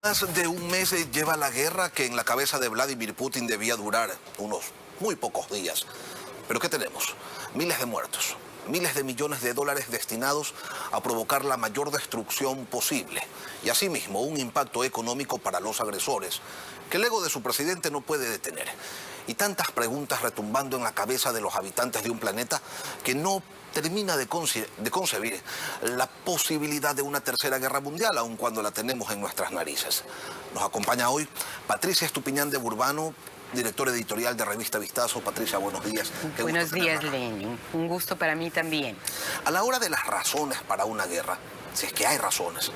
Más de un mes lleva la guerra que en la cabeza de Vladimir Putin debía durar unos muy pocos días. ¿Pero qué tenemos? Miles de muertos, miles de millones de dólares destinados a provocar la mayor destrucción posible. Y asimismo un impacto económico para los agresores, que el ego de su presidente no puede detener. Y tantas preguntas retumbando en la cabeza de los habitantes de un planeta que no termina de concebir la posibilidad de una tercera guerra mundial, aun cuando la tenemos en nuestras narices. Nos acompaña hoy Patricia Estupiñán de Burbano, directora editorial de Revista Vistazo. Patricia, buenos días. Buenos días, Lenin. Un gusto para mí también. A la hora de las razones para una guerra, si es que hay razones,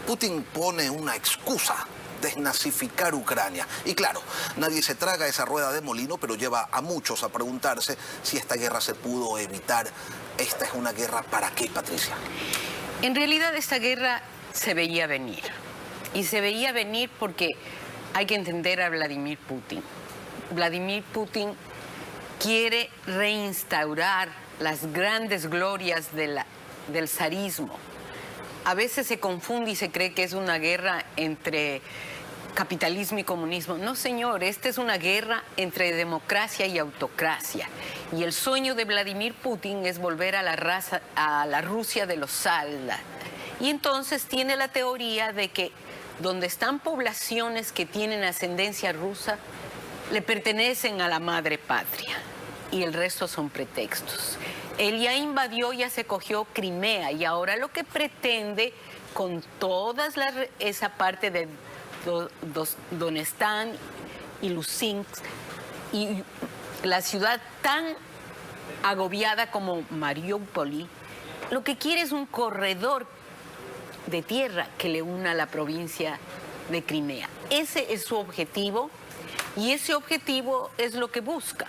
Putin pone una excusa: desnazificar Ucrania. Y claro, nadie se traga esa rueda de molino, pero lleva a muchos a preguntarse si esta guerra se pudo evitar. ¿Esta es una guerra para qué, Patricia? En realidad esta guerra se veía venir. Y se veía venir porque hay que entender a Vladimir Putin. Vladimir Putin quiere reinstaurar las grandes glorias del zarismo. A veces se confunde y se cree que es una guerra entre capitalismo y comunismo. No, señor, esta es una guerra entre democracia y autocracia. Y el sueño de Vladimir Putin es volver a la Rusia de los zares. Y entonces tiene la teoría de que donde están poblaciones que tienen ascendencia rusa, le pertenecen a la madre patria. Y el resto son pretextos. Él ya invadió, ya se cogió Crimea, y ahora lo que pretende con esa parte de Donetsk y Luhansk, y la ciudad tan agobiada como Mariupol, lo que quiere es un corredor de tierra que le una a la provincia de Crimea. Ese es su objetivo, y ese objetivo es lo que busca.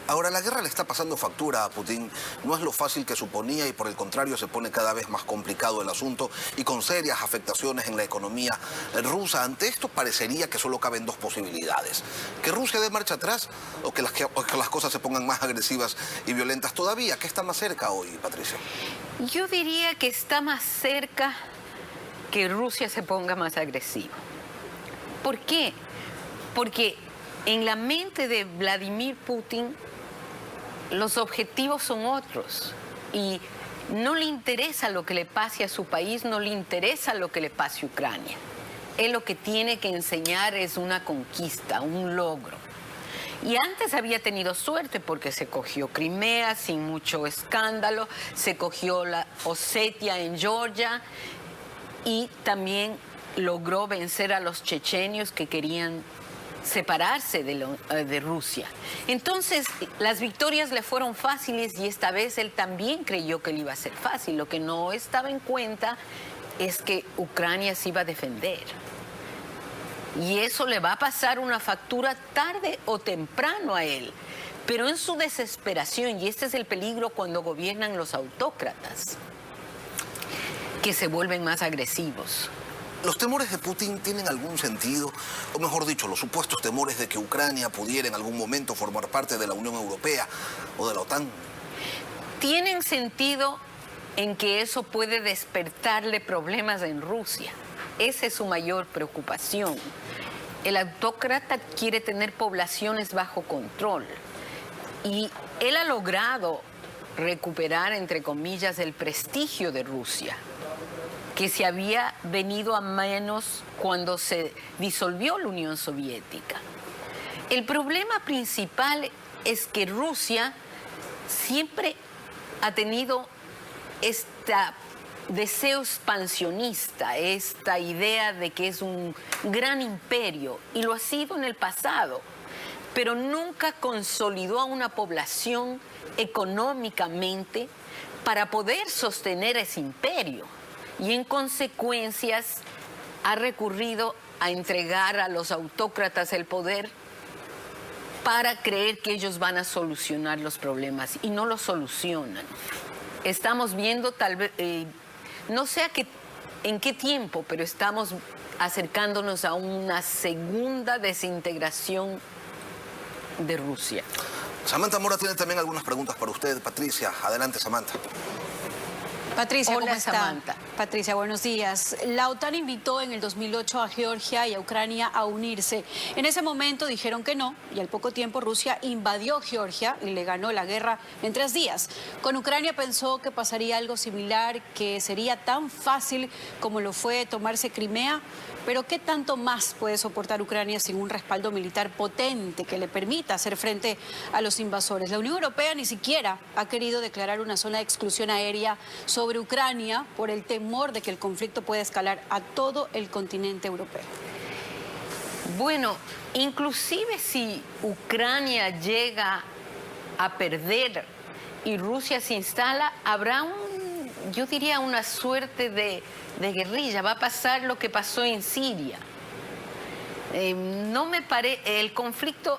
Ahora, la guerra le está pasando factura a Putin. No es lo fácil que suponía y por el contrario se pone cada vez más complicado el asunto y con serias afectaciones en la economía rusa. Ante esto parecería que solo caben dos posibilidades: que Rusia dé marcha atrás o que las cosas se pongan más agresivas y violentas todavía. ¿Qué está más cerca hoy, Patricia? Yo diría que está más cerca que Rusia se ponga más agresiva. ¿Por qué? Porque en la mente de Vladimir Putin los objetivos son otros y no le interesa lo que le pase a su país, no le interesa lo que le pase a Ucrania. Él lo que tiene que enseñar es una conquista, un logro. Y antes había tenido suerte porque se cogió Crimea sin mucho escándalo, se cogió la Osetia en Georgia y también logró vencer a los chechenios que querían separarse de Rusia. Entonces, las victorias le fueron fáciles y esta vez él también creyó que le iba a ser fácil. Lo que no estaba en cuenta es que Ucrania se iba a defender. Y eso le va a pasar una factura tarde o temprano a él. Pero en su desesperación, y este es el peligro cuando gobiernan los autócratas, que se vuelven más agresivos. ¿Los temores de Putin tienen algún sentido? O mejor dicho, los supuestos temores de que Ucrania pudiera en algún momento formar parte de la Unión Europea o de la OTAN. Tienen sentido en que eso puede despertarle problemas en Rusia. Esa es su mayor preocupación. El autócrata quiere tener poblaciones bajo control. Y él ha logrado recuperar, entre comillas, el prestigio de Rusia, que se había venido a menos cuando se disolvió la Unión Soviética. El problema principal es que Rusia siempre ha tenido este deseo expansionista, esta idea de que es un gran imperio, y lo ha sido en el pasado, pero nunca consolidó a una población económicamente para poder sostener ese imperio. Y en consecuencias ha recurrido a entregar a los autócratas el poder para creer que ellos van a solucionar los problemas y no los solucionan. Estamos viendo tal vez, no sé en qué tiempo, pero estamos acercándonos a una segunda desintegración de Rusia. Samantha Mora tiene también algunas preguntas para usted, Patricia. Adelante, Samantha. Patricia, Hola, ¿cómo está? Samantha. Patricia, buenos días. La OTAN invitó en el 2008 a Georgia y a Ucrania a unirse. En ese momento dijeron que no y al poco tiempo Rusia invadió Georgia y le ganó la guerra en 3 días. Con Ucrania pensó que pasaría algo similar, que sería tan fácil como lo fue tomarse Crimea. Pero ¿qué tanto más puede soportar Ucrania sin un respaldo militar potente que le permita hacer frente a los invasores? La Unión Europea ni siquiera ha querido declarar una zona de exclusión aérea sobre Ucrania por el temor de que el conflicto pueda escalar a todo el continente europeo. Bueno, inclusive si Ucrania llega a perder y Rusia se instala, habrá yo diría una suerte de guerrilla. Va a pasar lo que pasó en Siria. No me parece, el conflicto,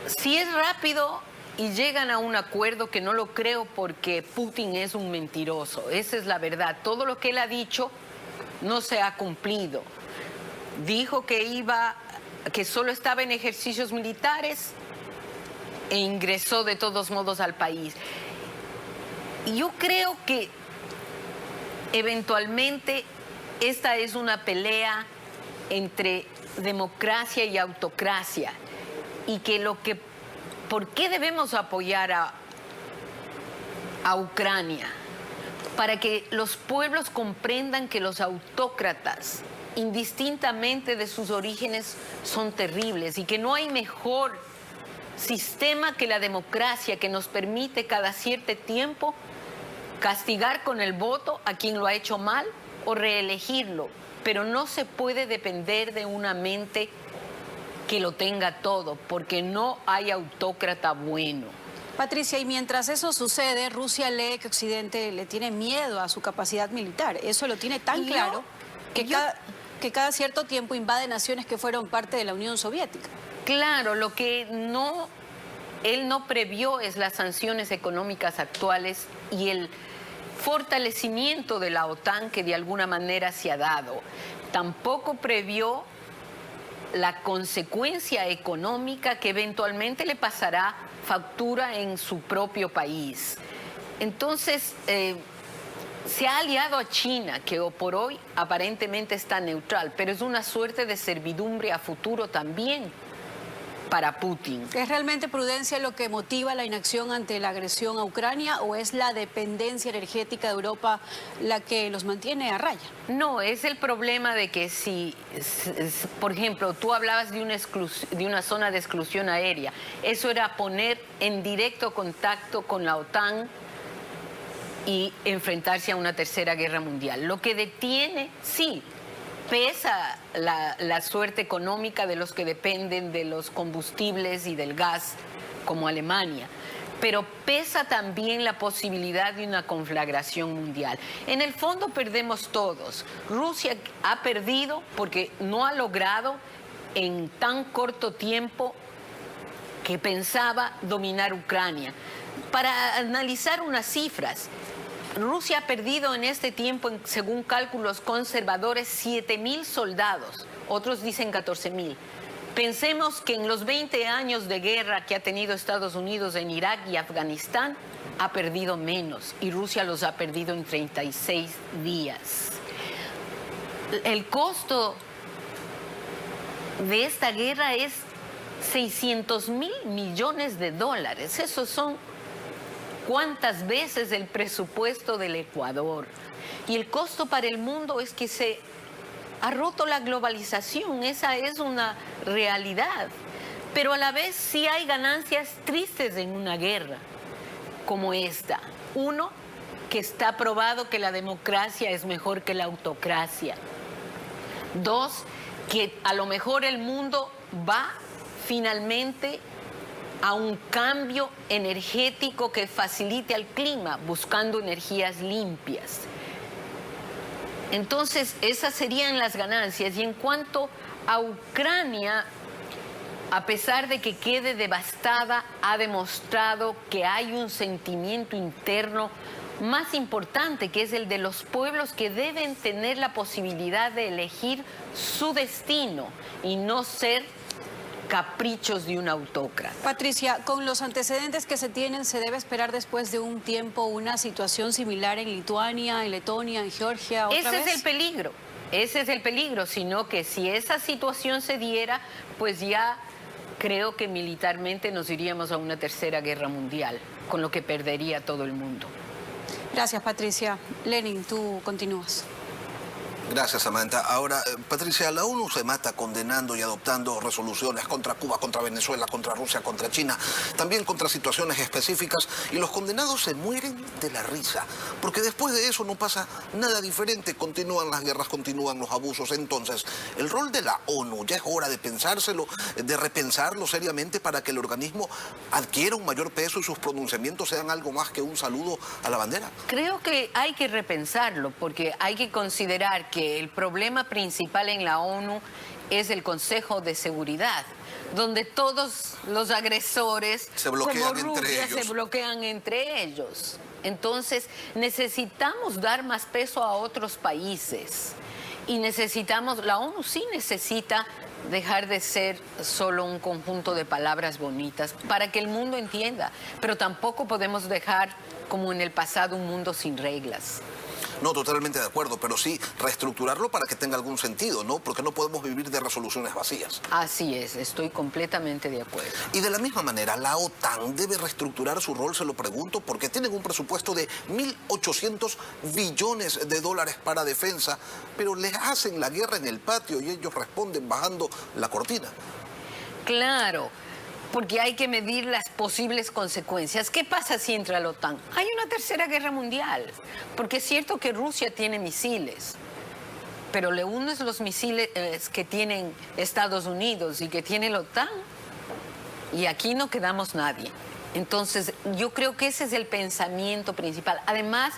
si es rápido y llegan a un acuerdo, que no lo creo porque Putin es un mentiroso, esa es la verdad. Todo lo que él ha dicho no se ha cumplido. Dijo que solo estaba en ejercicios militares e ingresó de todos modos al país. Yo creo que eventualmente esta es una pelea entre democracia y autocracia y que ¿por qué debemos apoyar a Ucrania? Para que los pueblos comprendan que los autócratas, indistintamente de sus orígenes, son terribles y que no hay mejor sistema que la democracia, que nos permite cada cierto tiempo castigar con el voto a quien lo ha hecho mal o reelegirlo, pero no se puede depender de una mente que lo tenga todo, porque no hay autócrata bueno. Patricia, y mientras eso sucede, Rusia lee que Occidente le tiene miedo a su capacidad militar. Eso lo tiene tan claro que cada cierto tiempo invade naciones que fueron parte de la Unión Soviética. Claro, lo que él no previó es las sanciones económicas actuales y el fortalecimiento de la OTAN que de alguna manera se ha dado. Tampoco previó la consecuencia económica que eventualmente le pasará factura en su propio país. Entonces, se ha aliado a China, que por hoy aparentemente está neutral, pero es una suerte de servidumbre a futuro también para Putin. ¿Es realmente prudencia lo que motiva la inacción ante la agresión a Ucrania o es la dependencia energética de Europa la que los mantiene a raya? No, es el problema de que por ejemplo, tú hablabas de una zona de exclusión aérea. Eso era poner en directo contacto con la OTAN y enfrentarse a una tercera guerra mundial. Lo que detiene, sí, pesa la suerte económica de los que dependen de los combustibles y del gas, como Alemania, pero pesa también la posibilidad de una conflagración mundial. En el fondo perdemos todos. Rusia ha perdido porque no ha logrado en tan corto tiempo que pensaba dominar Ucrania. Para analizar unas cifras, Rusia ha perdido en este tiempo, según cálculos conservadores, 7.000 soldados. Otros dicen 14.000. Pensemos que en los 20 años de guerra que ha tenido Estados Unidos en Irak y Afganistán, ha perdido menos. Y Rusia los ha perdido en 36 días. El costo de esta guerra es 600.000 millones de dólares. Esos son ¿cuántas veces el presupuesto del Ecuador? Y el costo para el mundo es que se ha roto la globalización, esa es una realidad. Pero a la vez sí hay ganancias tristes en una guerra como esta. Uno, que está probado que la democracia es mejor que la autocracia. Dos, que a lo mejor el mundo va finalmente a un cambio energético que facilite al clima, buscando energías limpias. Entonces, esas serían las ganancias. Y en cuanto a Ucrania, a pesar de que quede devastada, ha demostrado que hay un sentimiento interno más importante, que es el de los pueblos que deben tener la posibilidad de elegir su destino y no ser caprichos de un autócrata. Patricia, con los antecedentes que se tienen, ¿se debe esperar después de un tiempo una situación similar en Lituania, en Letonia, en Georgia, otra vez? Ese es el peligro. Ese es el peligro, sino que si esa situación se diera, pues ya creo que militarmente nos iríamos a una tercera guerra mundial, con lo que perdería todo el mundo. Gracias, Patricia. Lenin, tú continúas. Gracias, Samantha. Ahora, Patricia, la ONU se mata condenando y adoptando resoluciones contra Cuba, contra Venezuela, contra Rusia, contra China, también contra situaciones específicas, y los condenados se mueren de la risa, porque después de eso no pasa nada diferente, continúan las guerras, continúan los abusos. Entonces, el rol de la ONU ya es hora de pensárselo, de repensarlo seriamente para que el organismo adquiera un mayor peso y sus pronunciamientos sean algo más que un saludo a la bandera. Creo que hay que repensarlo, porque hay que considerar que el problema principal en la ONU es el Consejo de Seguridad, donde todos los agresores, se bloquean como Rusia, entre ellos. se bloquean entre ellos. Entonces, necesitamos dar más peso a otros países. Y la ONU sí necesita dejar de ser solo un conjunto de palabras bonitas para que el mundo entienda. Pero tampoco podemos dejar, como en el pasado, un mundo sin reglas. No, totalmente de acuerdo, pero sí reestructurarlo para que tenga algún sentido, ¿no? Porque no podemos vivir de resoluciones vacías. Así es, estoy completamente de acuerdo. Y de la misma manera, la OTAN debe reestructurar su rol, se lo pregunto, porque tienen un presupuesto de 1.800 billones de dólares para defensa, pero les hacen la guerra en el patio y ellos responden bajando la cortina. Claro, porque hay que medir las posibles consecuencias. ¿Qué pasa si entra la OTAN? Hay una tercera guerra mundial, porque es cierto que Rusia tiene misiles, pero le unes los misiles que tienen Estados Unidos y que tiene la OTAN, y aquí no quedamos nadie. Entonces, yo creo que ese es el pensamiento principal. Además,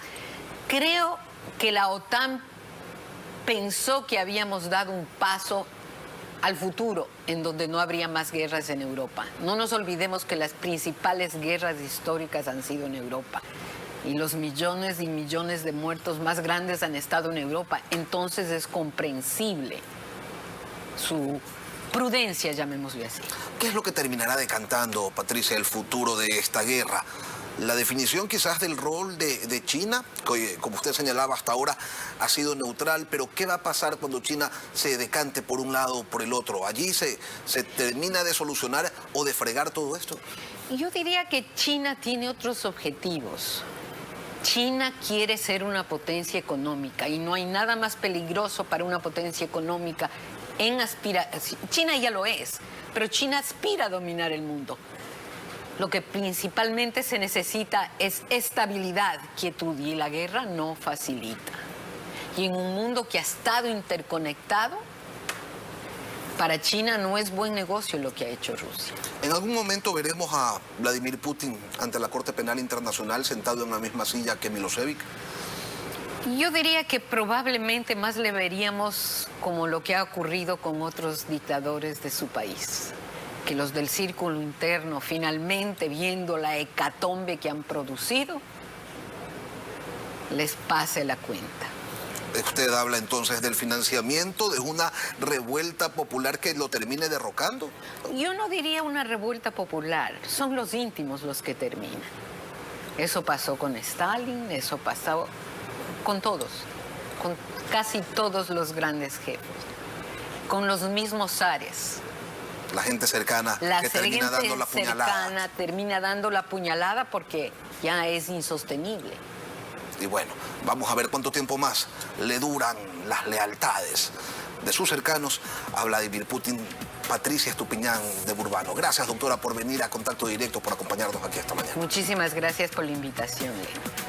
creo que la OTAN pensó que habíamos dado un paso al futuro, en donde no habría más guerras en Europa. No nos olvidemos que las principales guerras históricas han sido en Europa. Y los millones y millones de muertos más grandes han estado en Europa. Entonces es comprensible su prudencia, llamémosle así. ¿Qué es lo que terminará decantando, Patricia, el futuro de esta guerra? La definición quizás del rol de China, que como usted señalaba hasta ahora ha sido neutral, pero ¿qué va a pasar cuando China se decante por un lado o por el otro? ¿Allí se termina de solucionar o de fregar todo esto? Yo diría que China tiene otros objetivos. China quiere ser una potencia económica y no hay nada más peligroso para una potencia económica en China ya lo es, pero China aspira a dominar el mundo. Lo que principalmente se necesita es estabilidad, quietud, y la guerra no facilita. Y en un mundo que ha estado interconectado, para China no es buen negocio lo que ha hecho Rusia. ¿En algún momento veremos a Vladimir Putin ante la Corte Penal Internacional sentado en la misma silla que Milosevic? Yo diría que probablemente más le veríamos como lo que ha ocurrido con otros dictadores de su país. Que los del círculo interno, finalmente viendo la hecatombe que han producido, les pase la cuenta. ¿Usted habla entonces del financiamiento de una revuelta popular que lo termine derrocando? Yo no diría una revuelta popular, son los íntimos los que terminan. Eso pasó con Stalin, eso pasó con todos, con casi todos los grandes jefes, con los mismos zares. La gente cercana que termina dando la puñalada. Cercana termina dando la puñalada porque ya es insostenible. Y bueno, vamos a ver cuánto tiempo más le duran las lealtades de sus cercanos a Vladimir Putin. Patricia Estupiñán de Burbano. Gracias, doctora, por venir a Contacto Directo, por acompañarnos aquí esta mañana. Muchísimas gracias por la invitación, Leo.